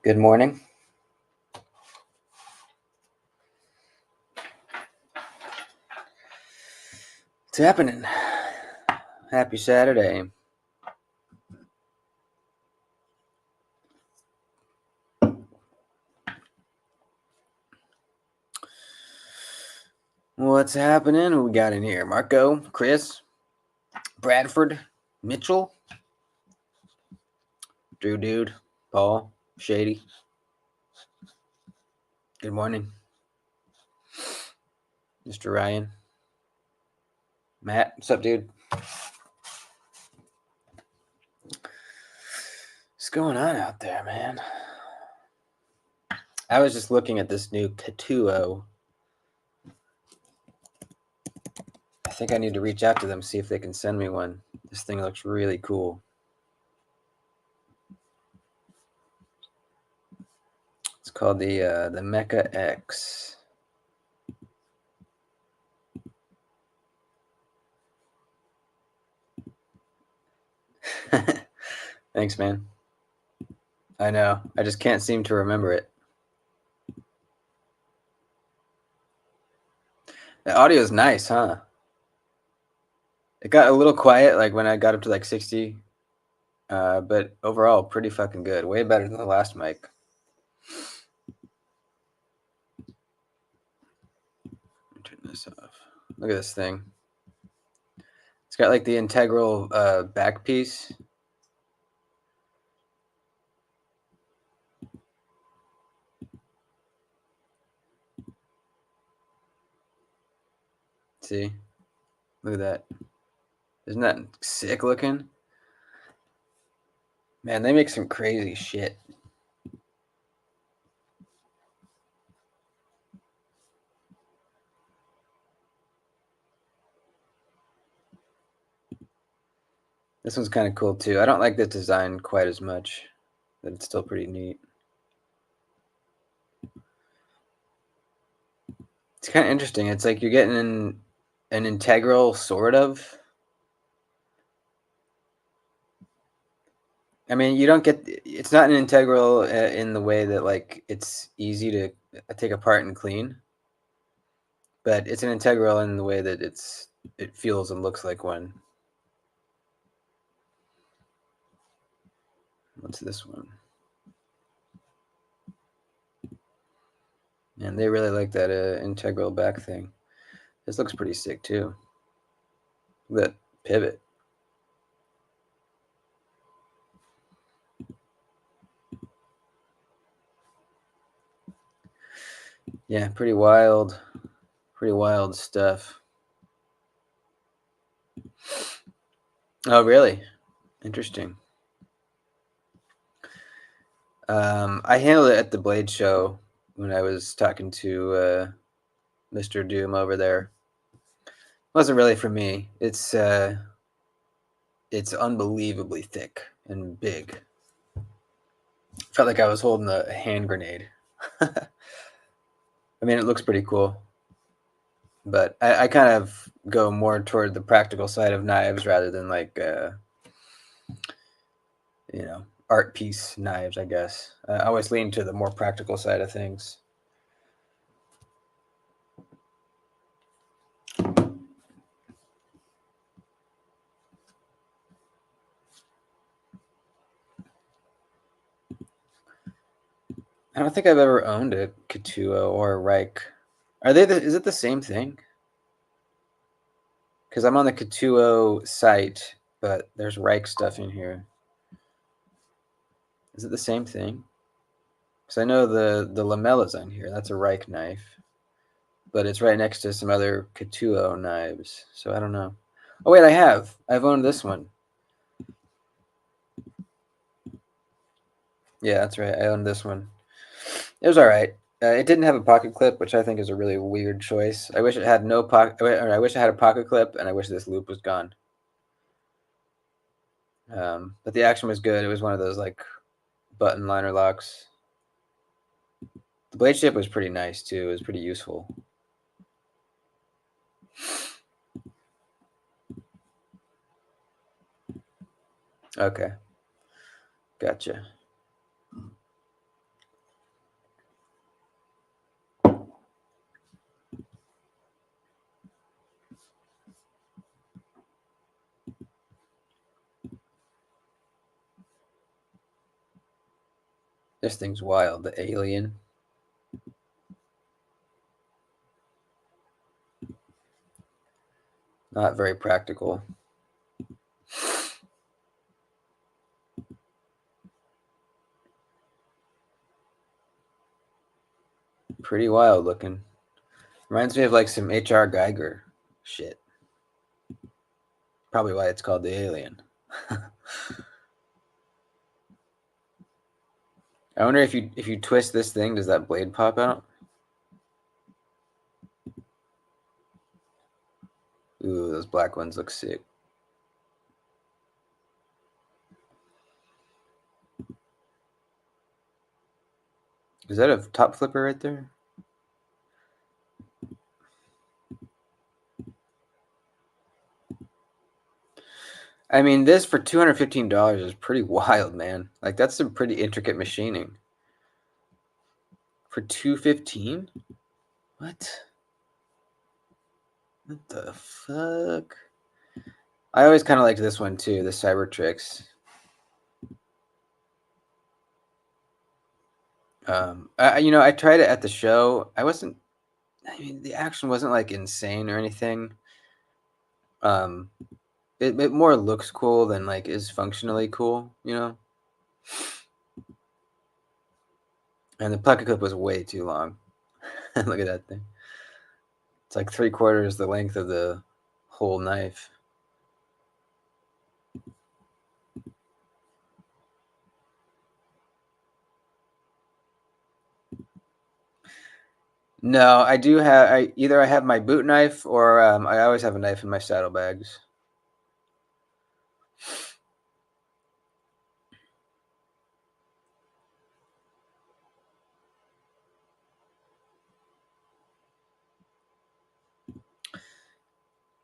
Good morning. What's happening? Happy Saturday. What's happening? Who we got in here? Marco, Chris, Bradford, Mitchell, Drew Dude, Paul, Shady. Good morning. Mr. Ryan. Matt, what's up, dude? What's going on out there, man? I was just looking at this new Ketuo. I think I need to reach out to them, see if they can send me one. This thing looks really cool. It's called the Mecha X. Thanks, man. I know. I just can't seem to remember it. The audio is nice, huh? It got a little quiet, like when I got up to like 60, but overall pretty fucking good. Way better than the last mic. Turn this off. Look at this thing. It's got like the integral back piece. See? Look at that. Isn't that sick looking? Man, they make some crazy shit. This one's kind of cool too. I don't like the design quite as much, but it's still pretty neat. It's kind of interesting. It's like you're getting an integral, sort of. I mean, you don't get, it's not an integral in the way that like it's easy to take apart and clean, but it's an integral in the way that it feels and looks like one. What's this one? And they really like that integral back thing. This looks pretty sick too. That pivot. Yeah, pretty wild stuff. Oh, really? Interesting. I handled it at the Blade Show when I was talking to Mr. Doom over there. Wasn't really for me. It's unbelievably thick and big. Felt like I was holding a hand grenade. I mean, it looks pretty cool, but I kind of go more toward the practical side of knives rather than like art piece knives, I guess. I always lean to the more practical side of things. I don't think I've ever owned a Ketuo or a Rike. Is it the same thing? Because I'm on the Ketuo site, but there's Rike stuff in here. Is it the same thing? Because I know the lamella's on here. That's a Rike knife. But it's right next to some other Ketuo knives. So I don't know. Oh, wait, I've owned this one. Yeah, that's right. I owned this one. It was all right. It didn't have a pocket clip, which I think is a really weird choice. I wish it had no pocket. I wish it had a pocket clip, and I wish this loop was gone. But the action was good. It was one of those like button liner locks. The blade shape was pretty nice too. It was pretty useful. Okay, gotcha. This thing's wild. The alien. Not very practical. Pretty wild looking. Reminds me of like some H.R. Geiger shit. Probably why it's called the alien. I wonder if you twist this thing, does that blade pop out? Ooh, those black ones look sick. Is that a top flipper right there? I mean, this for $215 is pretty wild, man. Like that's some pretty intricate machining. For $215? What? What the fuck? I always kind of liked this one too, the Cybertrix. I tried it at the show. I mean, the action wasn't like insane or anything. It more looks cool than like is functionally cool, you know? And the pocket clip was way too long. Look at that thing. It's like 3/4 the length of the whole knife. No, I do have. I have my boot knife, or I always have a knife in my saddlebags.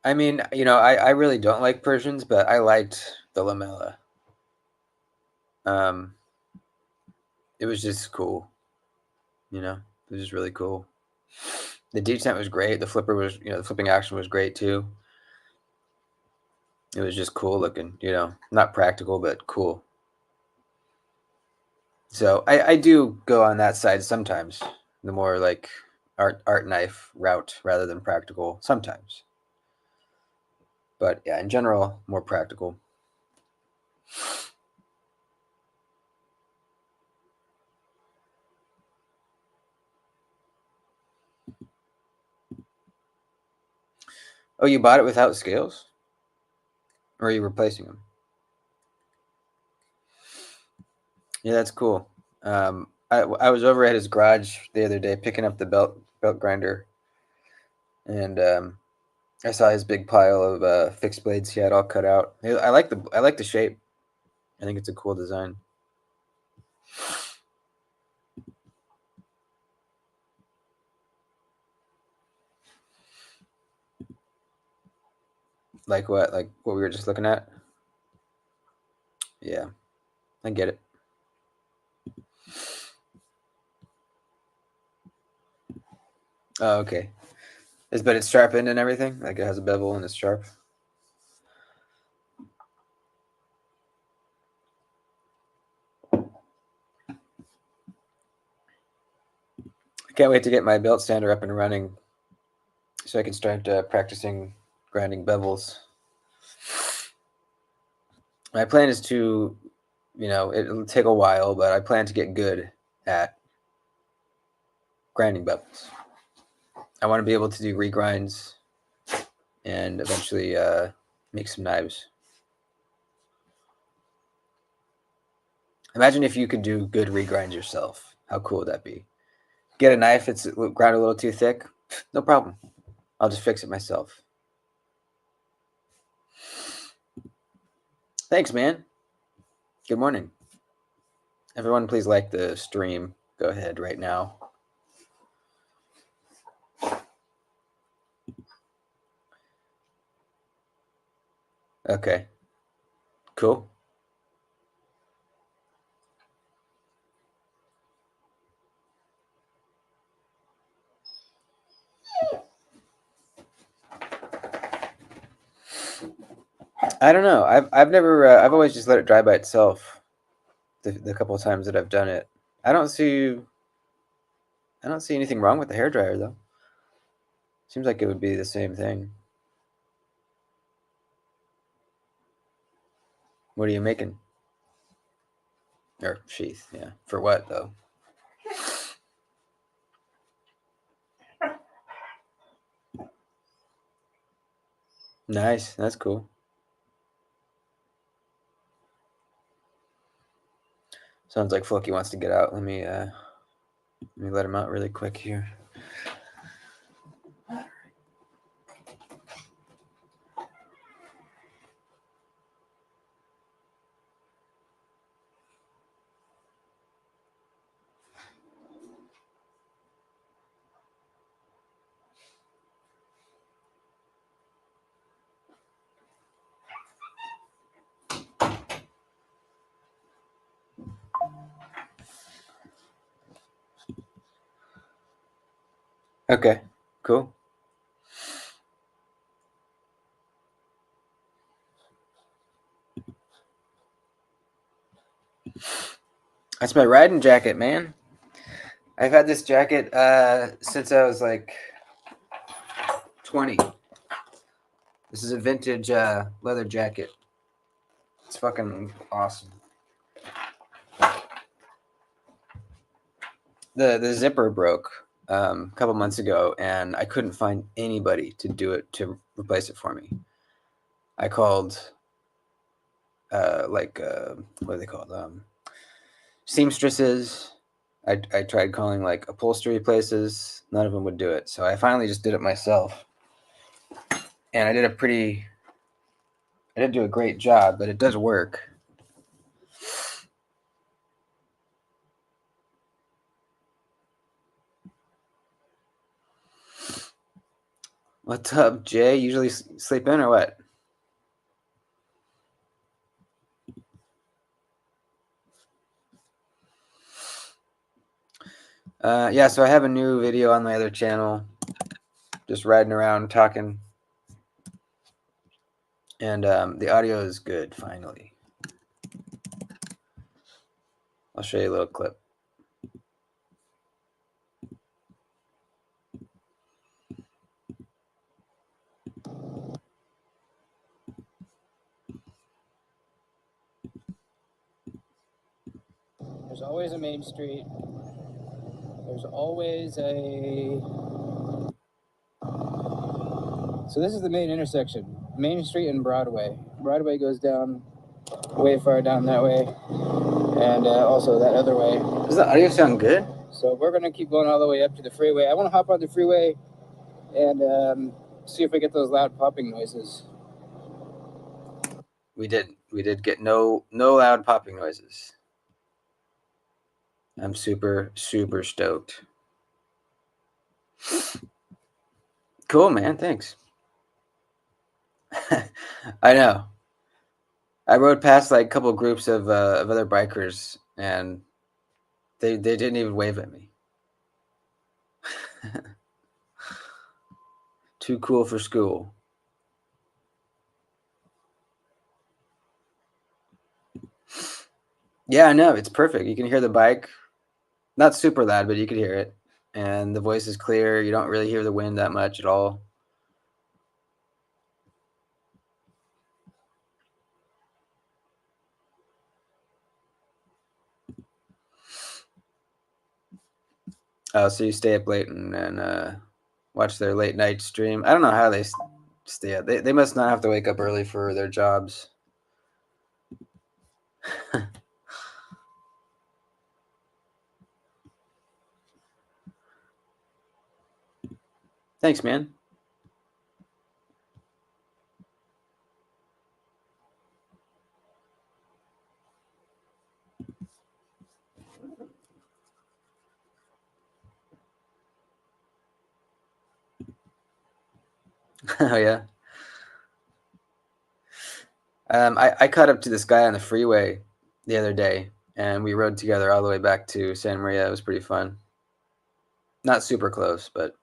I mean, I really don't like Persians, but I liked the lamella. It was just cool. It was just really cool. The detent was great. The flipper was, the flipping action was great too. It was just cool looking, not practical, but cool. So I do go on that side sometimes, the more like art knife route rather than practical sometimes. But yeah, in general, more practical. Oh, you bought it without scales? Or are you replacing them? Yeah, that's cool. I was over at his garage the other day picking up the belt grinder, and I saw his big pile of fixed blades he had all cut out. I like the shape. I think it's a cool design. Like what? Like what we were just looking at? Yeah, I get it. Oh, okay. But it's sharpened and everything? Like it has a bevel and it's sharp? I can't wait to get my belt sander up and running so I can start practicing grinding bevels. My plan is to, it'll take a while, but I plan to get good at grinding bevels. I want to be able to do regrinds and eventually make some knives. Imagine if you could do good regrinds yourself. How cool would that be? Get a knife, it's ground a little too thick. No problem. I'll just fix it myself. Thanks, man. Good morning. Everyone, please like the stream. Go ahead right now. Okay. Cool. I don't know. I've never. I've always just let it dry by itself. The couple of times that I've done it. I don't see anything wrong with the hairdryer though. Seems like it would be the same thing. What are you making? Or sheath, yeah. For what though? Nice, that's cool. Sounds like Floki wants to get out. Let me let him out really quick here. Okay, cool. That's my riding jacket, man. I've had this jacket since I was like 20. This is a vintage leather jacket. It's fucking awesome. The zipper broke a couple months ago, and I couldn't find anybody to replace it for me. I called what are they called? Seamstresses. I tried calling like upholstery places. None of them would do it. So I finally just did it myself, and I didn't do a great job, but it does work. What's up, Jay? Usually sleep in or what? Yeah, so I have a new video on my other channel, just riding around talking, and the audio is good, finally. I'll show you a little clip. There's always a main street. There's always a... So this is the main intersection. Main Street and Broadway. Broadway goes down way far down that way. And also that other way. Does the audio sound good? So we're going to keep going all the way up to the freeway. I want to hop on the freeway and see if we get those loud popping noises. We did get no loud popping noises. I'm super stoked. Cool, man. Thanks. I know. I rode past like a couple groups of other bikers, and they didn't even wave at me. Too cool for school. Yeah, I know. It's perfect. You can hear the bike. Not super loud, but you could hear it. And the voice is clear. You don't really hear the wind that much at all. Oh, so you stay up late and watch their late night stream. I don't know how they stay up. They must not have to wake up early for their jobs. Thanks, man. Oh, yeah. I caught up to this guy on the freeway the other day, and we rode together all the way back to Santa Maria. It was pretty fun. Not super close, but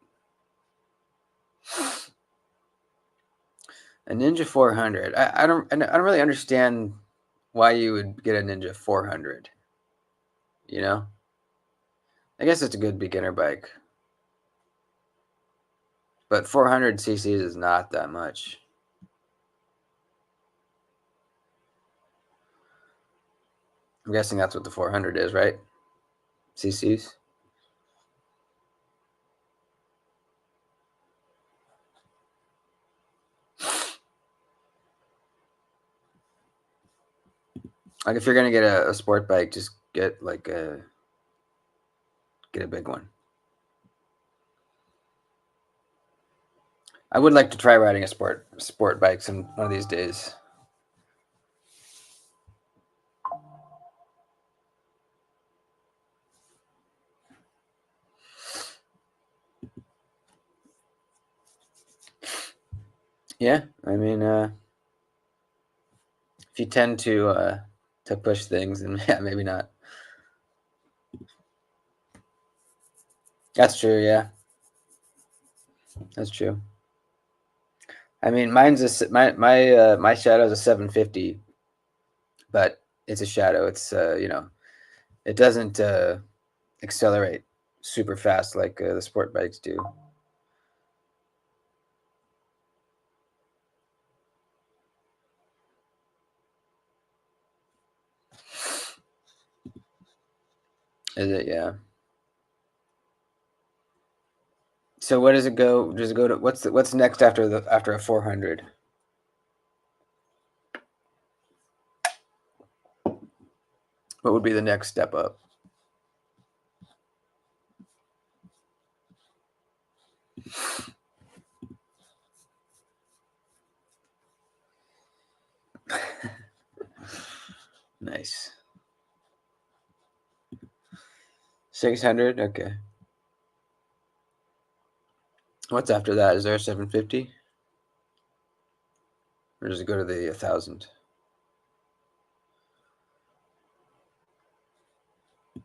a Ninja 400. I don't really understand why you would get a Ninja 400. You know? I guess it's a good beginner bike. But 400 cc's is not that much. I'm guessing that's what the 400 is, right? cc's. Like if you're gonna get a sport bike, just get like a big one. I would like to try riding a sport bike some one of these days. Yeah, I mean, if you tend to push things, then yeah, maybe not. That's true. Yeah, that's true. I mean, mine's my Shadow's a 750, but it's a Shadow. It's it doesn't accelerate super fast like the sport bikes do. Is it? Yeah. So what does it go? Does it go to what's next after a 400? What would be the next step up? Nice. 600. Okay. What's after that? Is there a 750? Or does it go to the 1,000?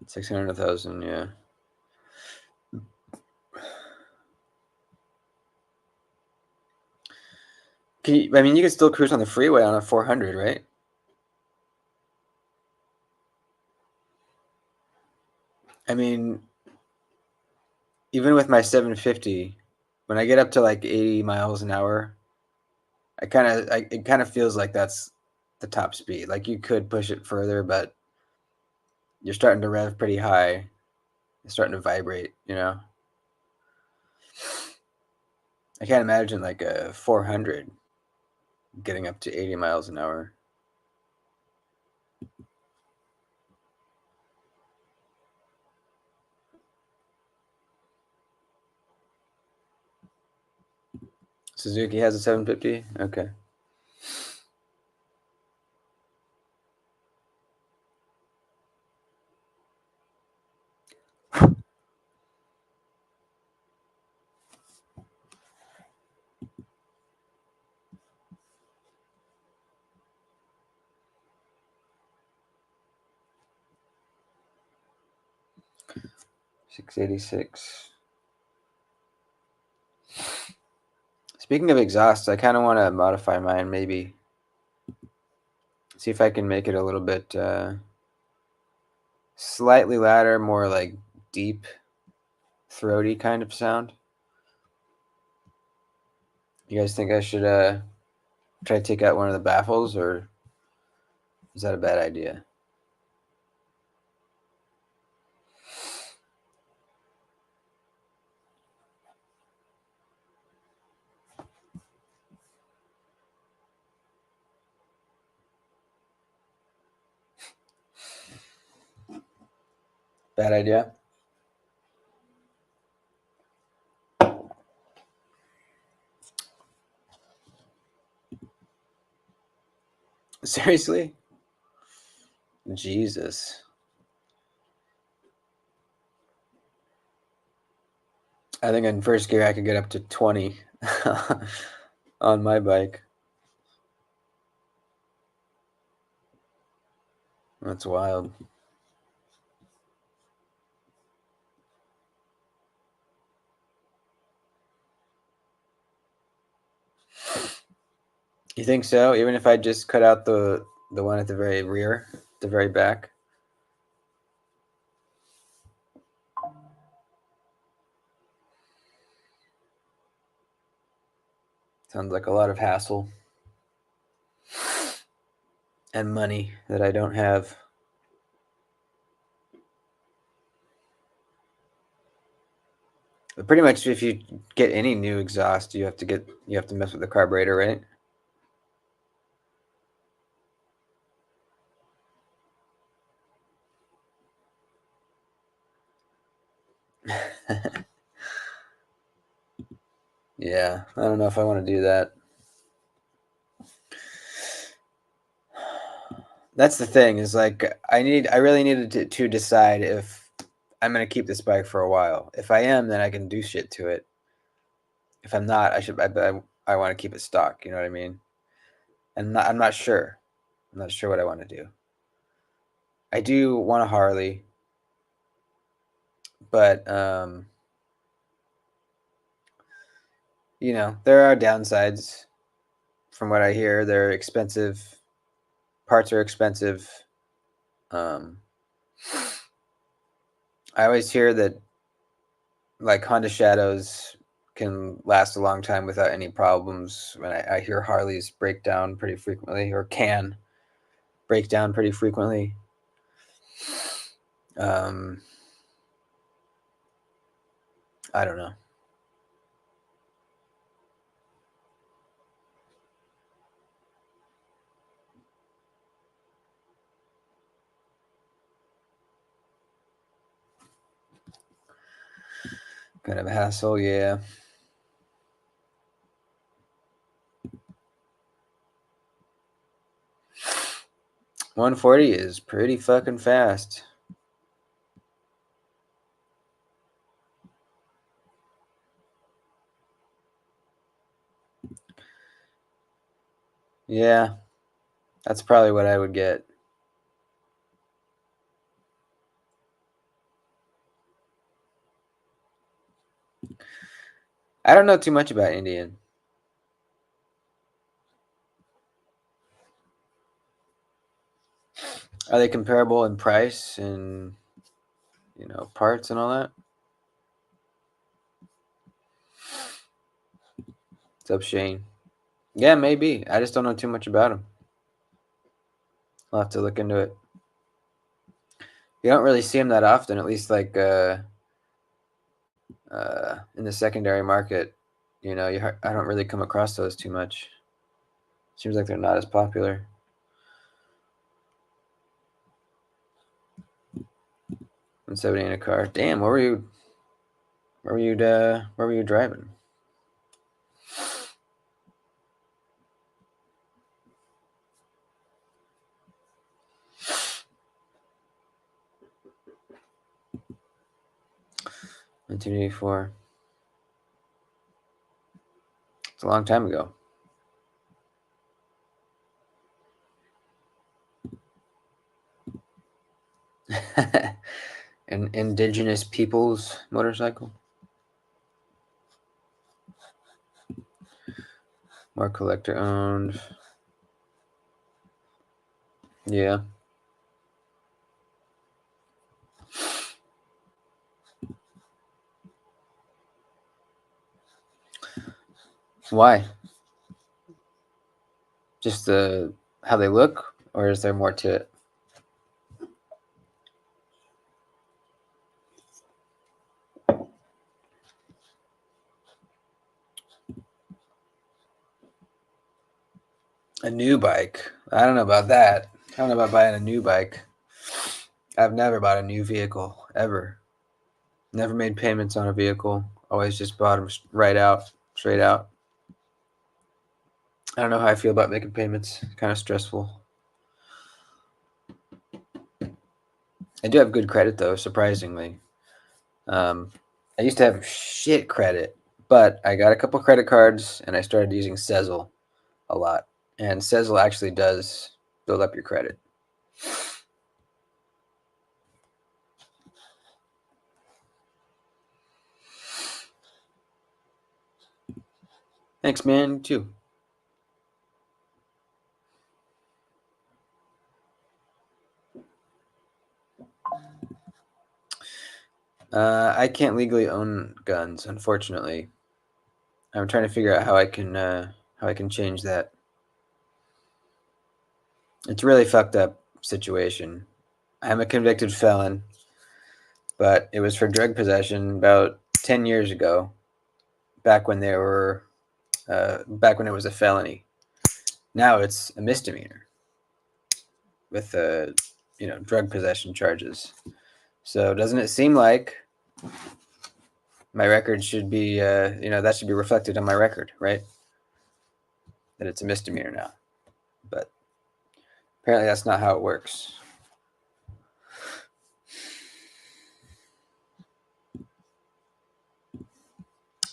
600, 1,000, yeah. I mean, you can still cruise on the freeway on a 400, right? I mean, even with my 750, when I get up to like 80 miles an hour, it kind of feels like that's the top speed. Like you could push it further, but you're starting to rev pretty high. It's starting to vibrate, you know? I can't imagine like a 400 getting up to 80 miles an hour. Suzuki has a 750? Okay. $686. Speaking of exhausts, I kind of want to modify mine, maybe. See if I can make it a little bit slightly louder, more like deep, throaty kind of sound. You guys think I should try to take out one of the baffles, or is that a bad idea? Bad idea? Seriously? Jesus. I think in first gear I could get up to 20 on my bike. That's wild. You think so? Even if I just cut out the one at the very rear, the very back? Sounds like a lot of hassle and money that I don't have. But pretty much, if you get any new exhaust, you have to mess with the carburetor, right? Yeah, I don't know if I want to do that. That's the thing, is like I really needed to decide if I'm gonna keep this bike for a while. If I am, then I can do shit to it. If I'm not, I want to keep it stock. You know what I mean? And I'm not sure. I'm not sure what I want to do. I do want a Harley, but you know, there are downsides. From what I hear, they're expensive. Parts are expensive. Um, I always hear that like Honda Shadows can last a long time without any problems. When I hear Harleys break down pretty frequently, or can break down pretty frequently. I don't know. Kind of a hassle, yeah. $140 is pretty fucking fast. Yeah, that's probably what I would get. I don't know too much about Indian. Are they comparable in price and, you know, parts and all that? What's up, Shane? Yeah, maybe. I just don't know too much about them. I'll have to look into it. You don't really see them that often, at least like in the secondary market. You know, I don't really come across those too much. Seems like they're not as popular. 170 in a car. Damn, where were you? Where were you driving? In 1984. It's a long time ago. An indigenous people's motorcycle. More collector owned. Yeah. Why? Just how they look, or is there more to it? A new bike. I don't know about that. I don't know about buying a new bike. I've never bought a new vehicle ever. Never made payments on a vehicle. Always just bought them right out, straight out. I don't know how I feel about making payments. Kind of stressful. I do have good credit though, surprisingly. I used to have shit credit, but I got a couple credit cards and I started using Sezzle a lot. And Sezzle actually does build up your credit. Thanks, man. You too. I can't legally own guns, unfortunately. I'm trying to figure out how I can how I can change that. It's a really fucked up situation. I'm a convicted felon, but it was for drug possession about 10 years ago, back when they were, back when it was a felony. Now it's a misdemeanor with, drug possession charges. So doesn't it seem like my record should be, that should be reflected on my record, right? That it's a misdemeanor now. But apparently that's not how it works.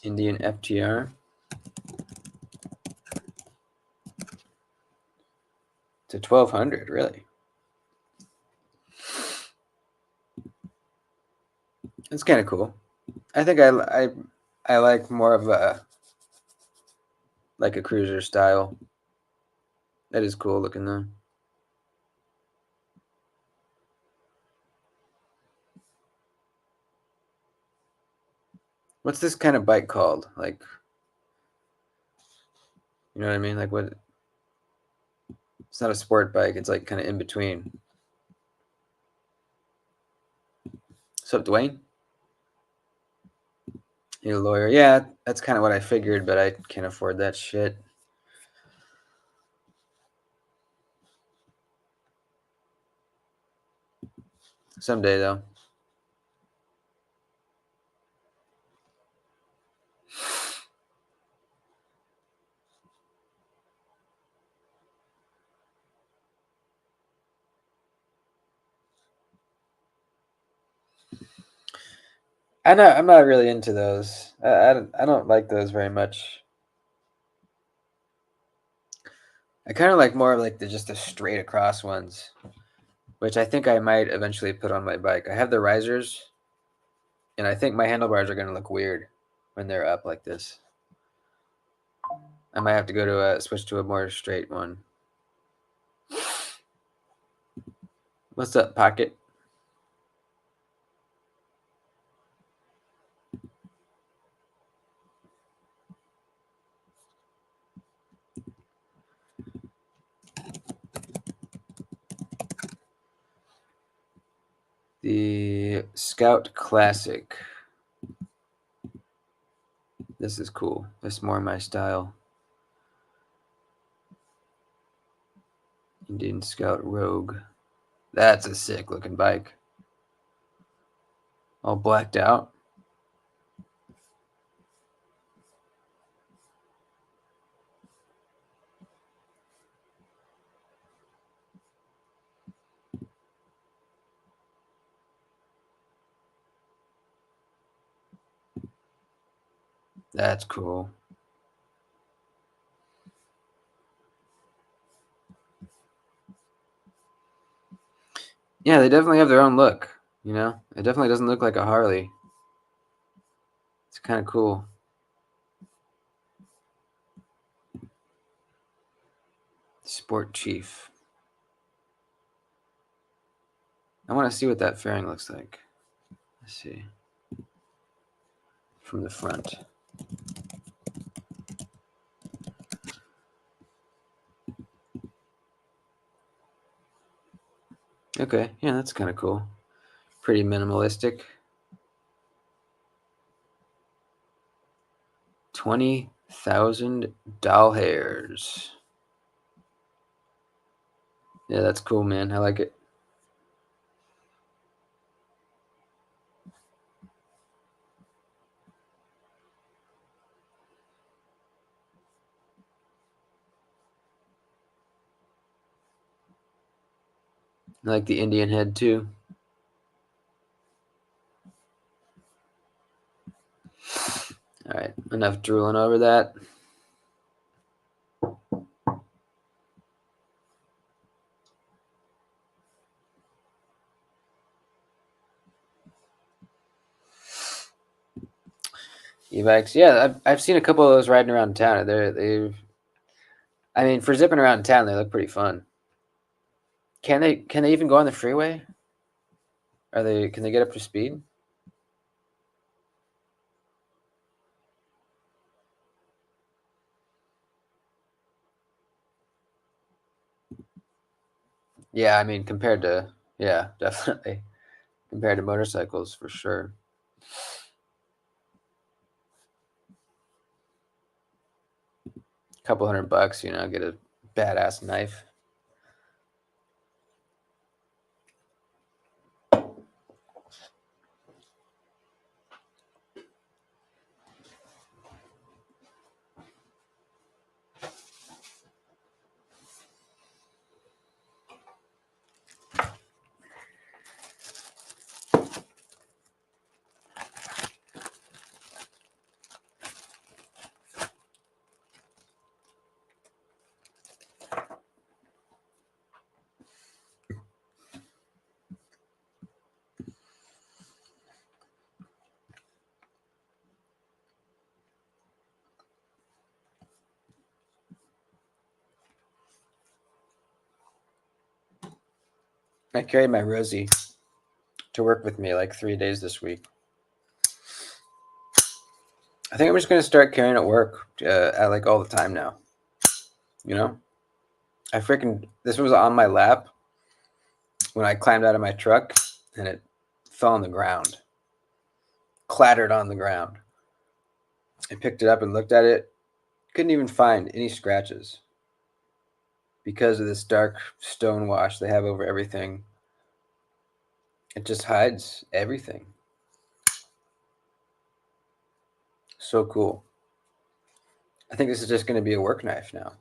Indian FTR. To 1,200, really. It's kind of cool. I think I like more of a cruiser style. That is cool looking though. What's this kind of bike called? Like, you know what I mean? Like what? It's not a sport bike. It's like kind of in between. What's up, Dwayne? You're a lawyer. Yeah, that's kind of what I figured, but I can't afford that shit. Someday, though. I'm not really into those. I don't like those very much. I kind of like more of like just the straight across ones, which I think I might eventually put on my bike. I have the risers, and I think my handlebars are going to look weird when they're up like this. I might have to go to switch to a more straight one. What's up, Pocket? The Scout Classic. This is cool. This is more my style. Indian Scout Rogue. That's a sick looking bike. All blacked out. That's cool. Yeah, they definitely have their own look. You know, it definitely doesn't look like a Harley. It's kind of cool. Sport Chief. I want to see what that fairing looks like. Let's see. From the front. Okay, yeah, that's kind of cool. Pretty minimalistic. 20,000 doll hairs. Yeah, that's cool, man. I like it. I like the Indian head too. All right, enough drooling over that. E-bikes, yeah, I've seen a couple of those riding around town. I mean, for zipping around town, they look pretty fun. Can they even go on the freeway? Can they get up to speed? Yeah, I mean, compared to, yeah, definitely. Compared to motorcycles, for sure. Couple $100, you know, get a badass knife. I carried my Rosie to work with me like 3 days this week. I think I'm just gonna start carrying at work at like all the time now. You know, this was on my lap when I climbed out of my truck, and it fell on the ground, clattered on the ground. I picked it up and looked at it. Couldn't even find any scratches because of this dark stone wash they have over everything. It just hides everything. So cool. I think this is just going to be a work knife now.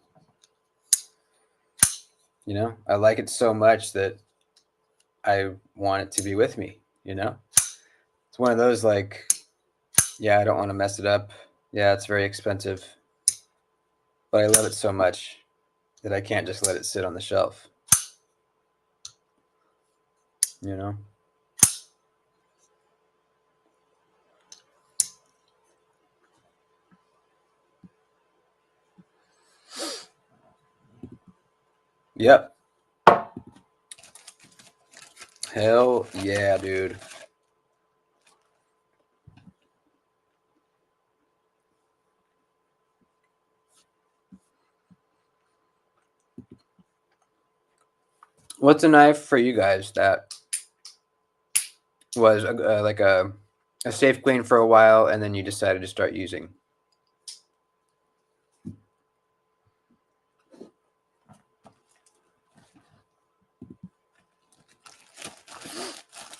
You know, I like it so much that I want it to be with me, you know? It's one of those like, yeah, I don't want to mess it up. Yeah, it's very expensive. But I love it so much that I can't just let it sit on the shelf. You know? Yep. Hell yeah, dude. What's a knife for you guys that was like a safe clean for a while and then you decided to start using?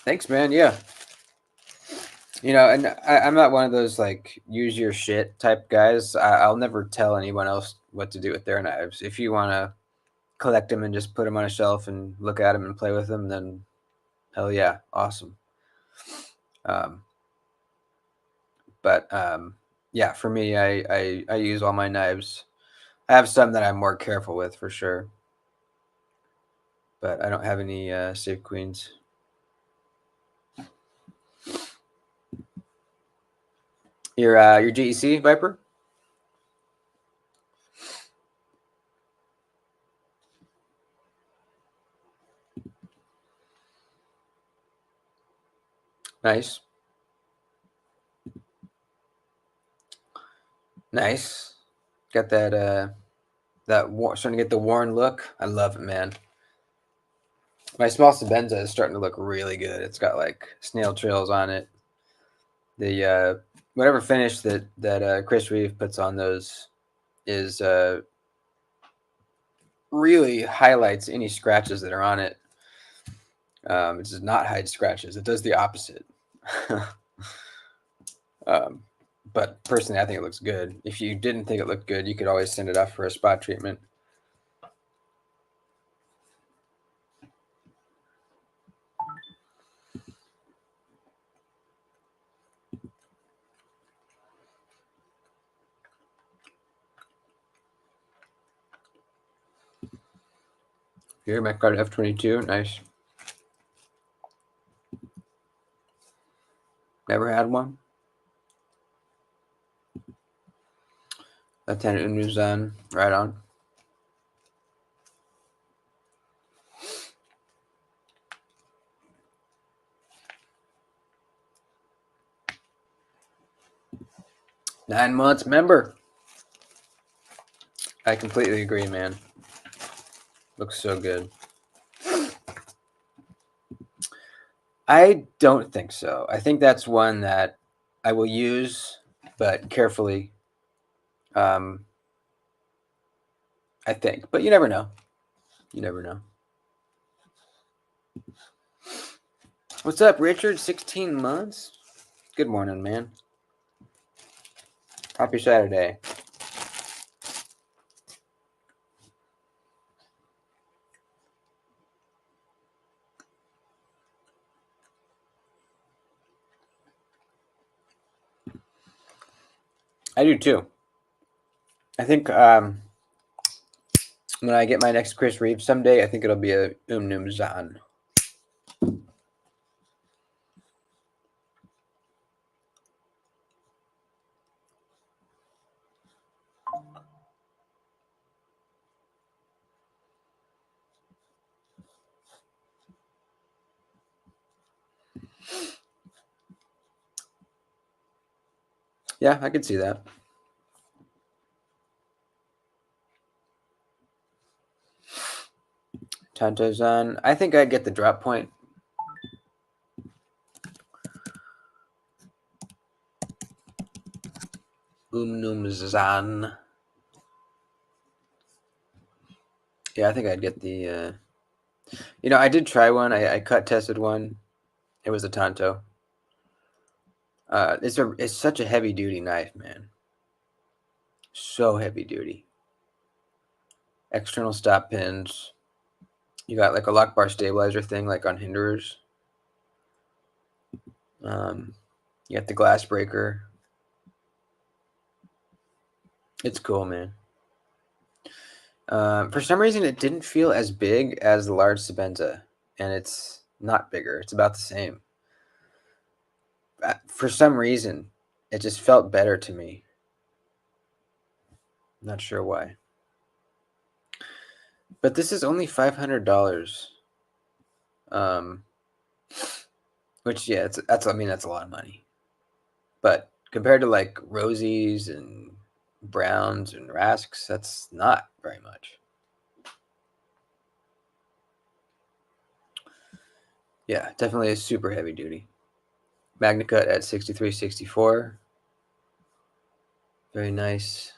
Thanks, man. Yeah. You know, and I'm not one of those like use your shit type guys. I'll never tell anyone else what to do with their knives. If you want to collect them and just put them on a shelf and look at them and play with them, then hell yeah, awesome. Um, but yeah, for me, I use all my knives. I have some that I'm more careful with for sure, but I don't have any safe queens. Your GEC Viper? Nice. Nice. Got that starting to get the worn look. I love it, man. My small Sabenza is starting to look really good. It's got like snail trails on it. The whatever finish that Chris Reeve puts on those is really highlights any scratches that are on it. It does not hide scratches. It does the opposite. um, but personally, I think it looks good. If you didn't think it looked good, you could always send it off for a spot treatment. Here, my card F22. Nice. Never had one. Lieutenant Umnumzaan. Right on. Nine months member. I completely agree, man. Looks so good. I don't think so. I think that's one that I will use, but carefully. I think, but you never know. You never know. What's up, Richard? 16 months? Good morning, man. Happy Saturday. I do too. I think when I get my next Chris Reeve someday, I think it'll be a Umnumzaan. Yeah, I could see that. Tantozan. I think I'd get the drop point. Umnumzaan. Yeah, I think I'd get the. I did try one. I cut tested one. It was a Tanto. It's such a heavy duty knife, man. So heavy duty. External stop pins. You got like a lock bar stabilizer thing, like on hinderers. You got the glass breaker. It's cool, man. For some reason, it didn't feel as big as the large Sebenza, and it's not bigger. It's about the same. For some reason, it just felt better to me. Not sure why. But this is only $500. Which that's a lot of money. But compared to like Rosies and Browns and Rasks, that's not very much. Yeah, definitely a super heavy duty. MagnaCut at 6364. Very nice.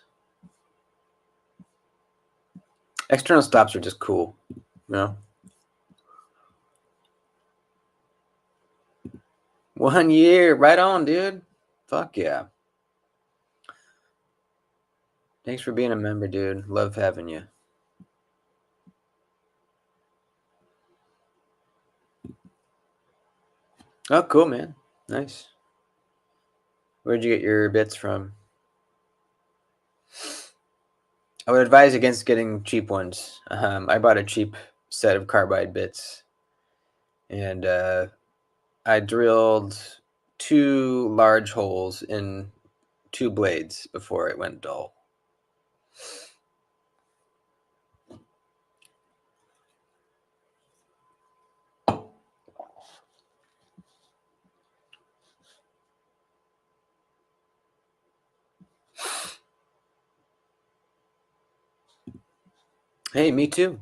External stops are just cool, you know? 1 year, right on, dude. Fuck yeah. Thanks for being a member, dude. Love having you. Oh, cool, man. Nice. Where'd you get your bits from? I would advise against getting cheap ones. I bought a cheap set of carbide bits, and I drilled 2 large holes in 2 blades before it went dull. Hey, me too.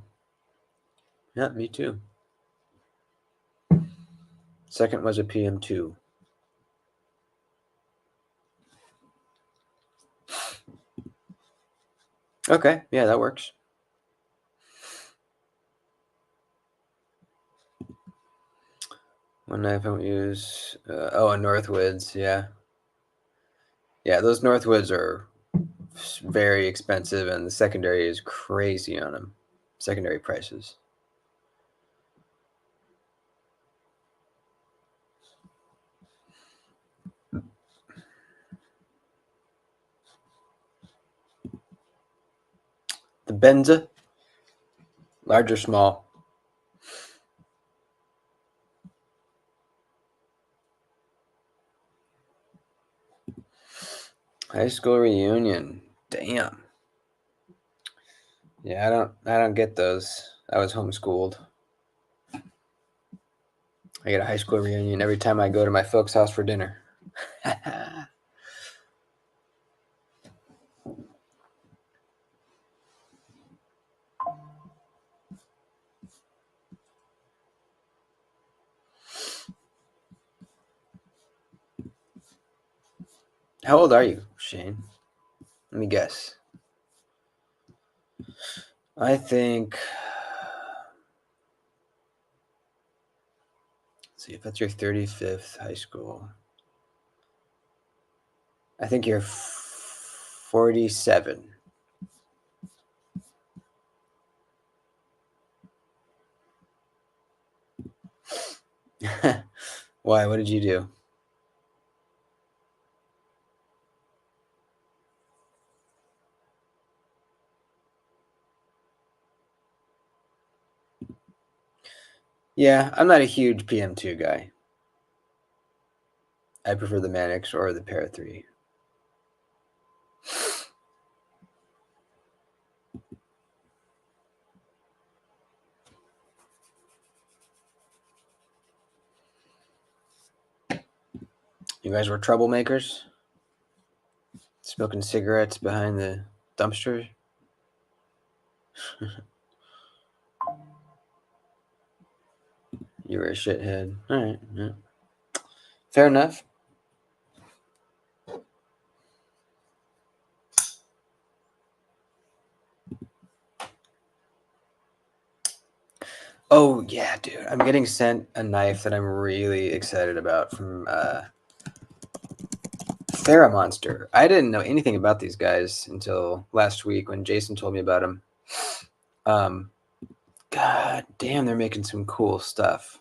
Yeah, me too. Second was a PM2. Okay, yeah, that works. One knife I won't use. A Northwoods, yeah. Yeah, those Northwoods are very expensive, and the secondary is crazy on them. Secondary prices. The Benza, large or small? High school reunion. Damn. Yeah, I don't get those. I was homeschooled. I get a high school reunion every time I go to my folks' house for dinner. How old are you, Shane? Let me guess. I think. Let's see if that's your 35th high school. I think you're 47. Why? What did you do? Yeah, I'm not a huge PM2 guy. I prefer the Mannix or the Para 3. You guys were troublemakers? Smoking cigarettes behind the dumpster? You were a shithead. All right. Yeah. Fair enough. Oh, yeah, dude. I'm getting sent a knife that I'm really excited about from FerraMonster. I didn't know anything about these guys until last week when Jason told me about them. God damn, they're making some cool stuff.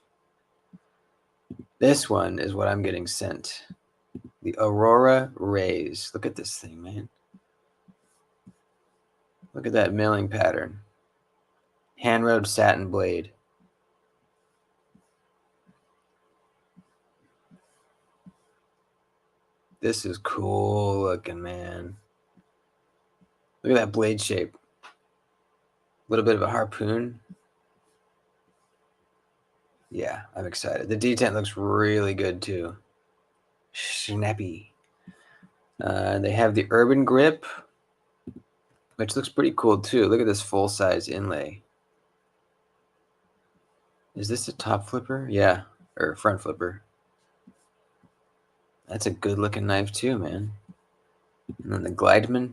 This one is what I'm getting sent. The Aurora Rays. Look at this thing, man. Look at that milling pattern. Hand-rode satin blade. This is cool looking, man. Look at that blade shape. A little bit of a harpoon. Yeah, I'm excited. The detent looks really good too. Snappy. They have the urban grip, which looks pretty cool too. Look at this full-size inlay. Is this a top flipper? Yeah, or front flipper. That's a good looking knife too, man. And then the Glideman.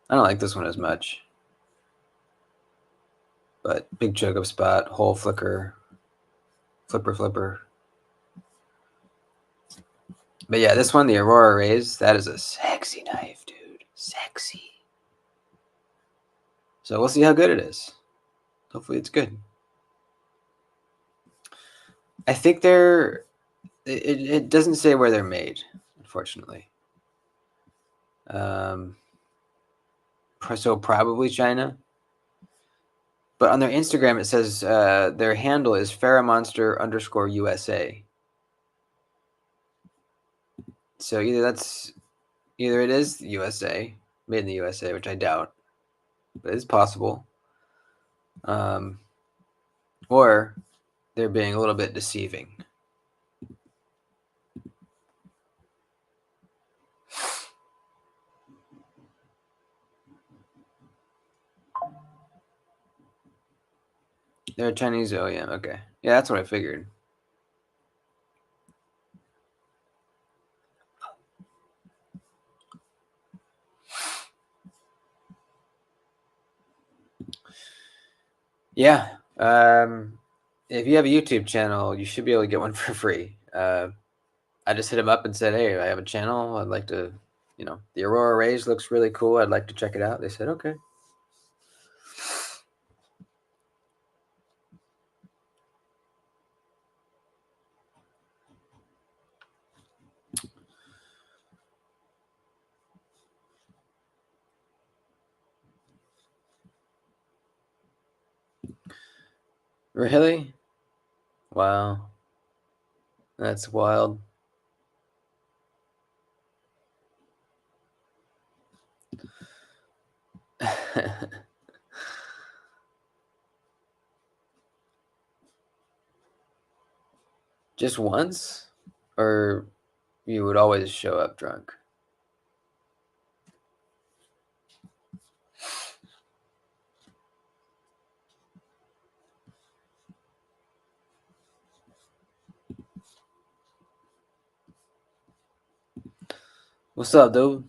I don't like this one as much. But big choke up spot, hole flicker, flipper. But yeah, this one, the Aurora Rays, that is a sexy knife, dude. Sexy. So we'll see how good it is. Hopefully it's good. I think it doesn't say where they're made, unfortunately. So probably China. But on their Instagram, it says their handle is FerraMonster_USA. So either it is USA, made in the USA, which I doubt, but it's possible. Or they're being a little bit deceiving. They're a Chinese OEM. Okay. Yeah, that's what I figured. Yeah. If you have a YouTube channel, you should be able to get one for free. I just hit them up and said, hey, I have a channel. I'd like to, the Aurora Rays looks really cool. I'd like to check it out. They said, okay. Really? Wow. That's wild. Just once? Or you would always show up drunk? What's up, dude?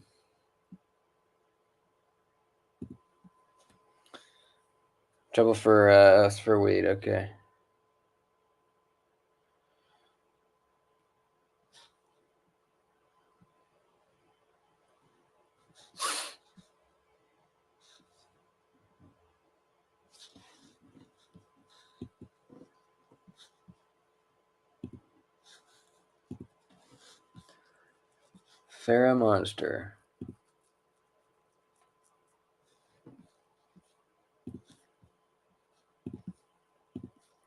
Trouble for us for weed, okay. FerraMonster.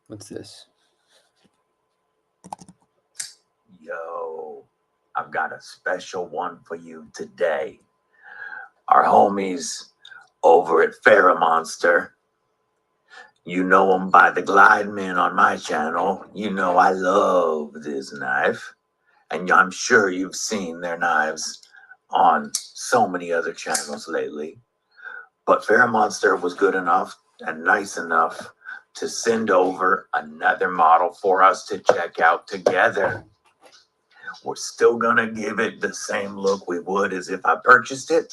What's this? Yo, I've got a special one for you today. Our homies over at FerraMonster. You know them by the Glide Men on my channel. You know I love this knife. And I'm sure you've seen their knives on so many other channels lately. But FerraMonster was good enough and nice enough to send over another model for us to check out together. We're still gonna give it the same look we would as if I purchased it.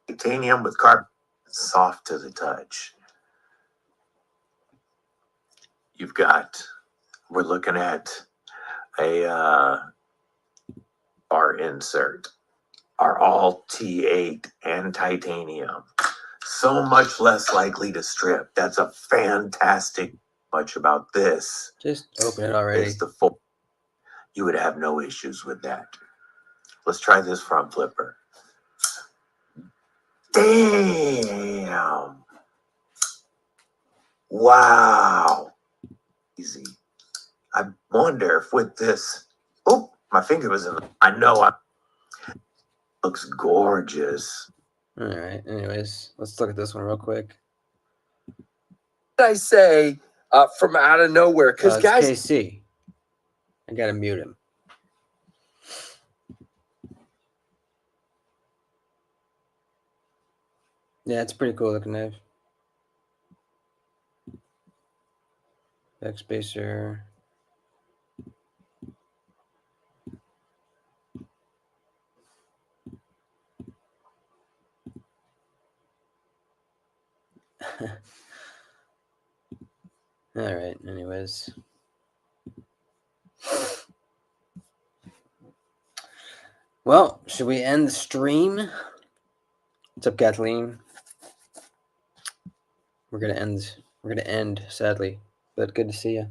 Titanium with carbon, soft to the touch. We're looking at a bar insert, are all T8 and titanium. So much less likely to strip. That's a fantastic much about this. Just open it already. Is the full. You would have no issues with that. Let's try this front flipper. Damn. Wow. Easy. I wonder if with this. Oh, my finger was in. I know. Looks gorgeous. All right. Anyways, let's look at this one real quick. I say from out of nowhere because guys. KC. I gotta mute him. Yeah, it's a pretty cool looking knife. Backspacer. All right. Anyways. Well, should we end the stream? What's up, Kathleen? We're gonna end, sadly, but good to see you.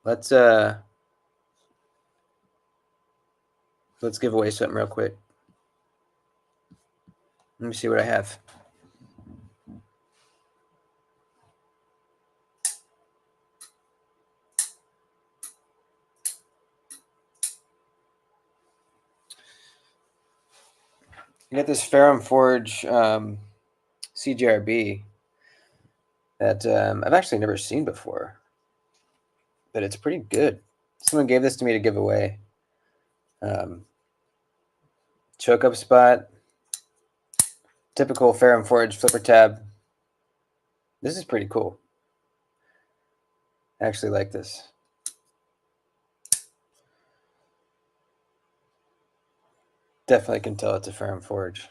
Let's give away something real quick. Let me see what I have. I got this Ferrum Forge CGRB that I've actually never seen before, but it's pretty good. Someone gave this to me to give away. Choke up spot, typical Ferrum Forge flipper tab. This is pretty cool. I actually like this. Definitely can tell it's a Ferrum Forge.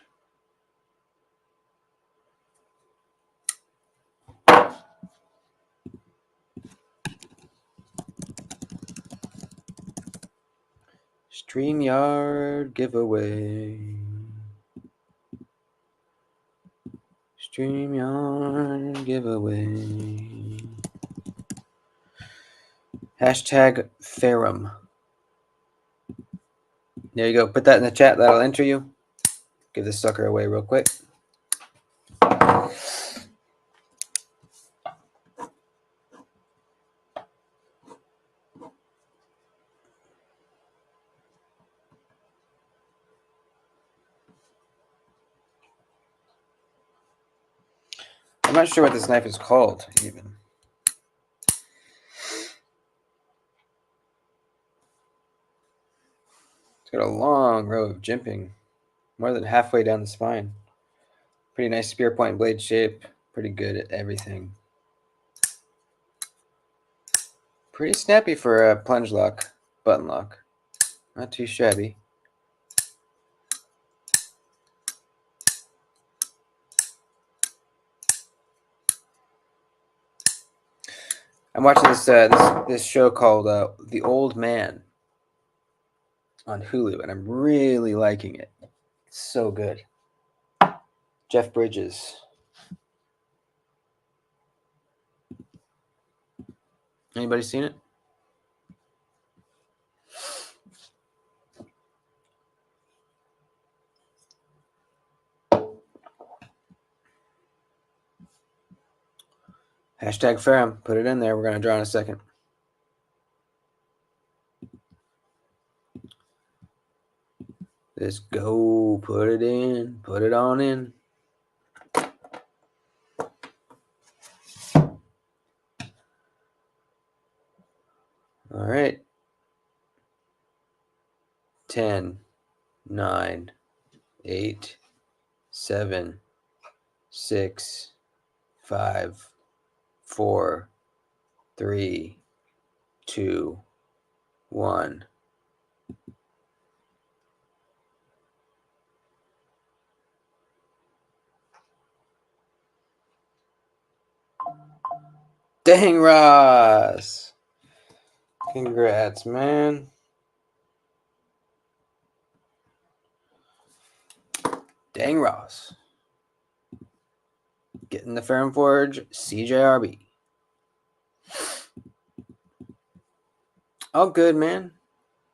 StreamYard giveaway. StreamYard giveaway. Hashtag Ferrum. There you go. Put that in the chat. That'll enter you. Give this sucker away real quick. I'm not sure what this knife is called, even. It's got a long row of jimping, more than halfway down the spine. Pretty nice spear point blade shape. Pretty good at everything. Pretty snappy for a plunge lock, button lock. Not too shabby. I'm watching this show called The Old Man on Hulu, and I'm really liking it. It's so good. Jeff Bridges. Anybody seen it? Hashtag Ferram. Put it in there. We're going to draw in a second. Let's go. Put it in. Put it on in. All right. 10, 9, 8, 7, 6, 5, 4, 3, 2, 1. Dang, Ross. Congrats, man. Dang, Ross. Getting the Ferrum Forge CJRB. All good, man.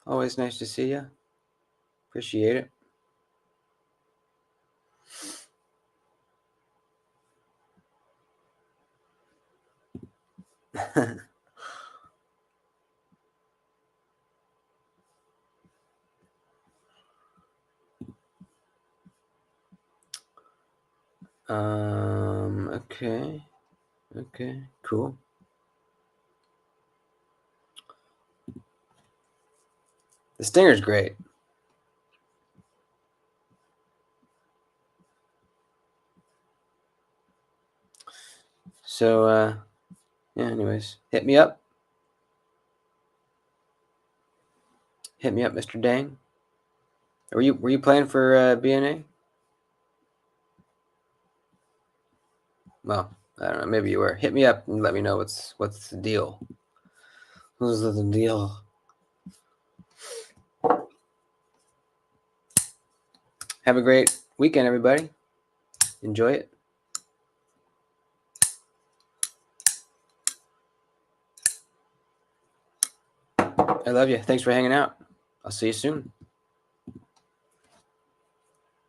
Always nice to see you. Appreciate it. Okay. Okay, cool. The Stinger's great. So, yeah, anyways, hit me up. Hit me up, Mr. Dang. Were you playing for BNA? Well, I don't know. Maybe you were. Hit me up and let me know what's the deal. What's the deal? Have a great weekend, everybody. Enjoy it. I love you. Thanks for hanging out. I'll see you soon.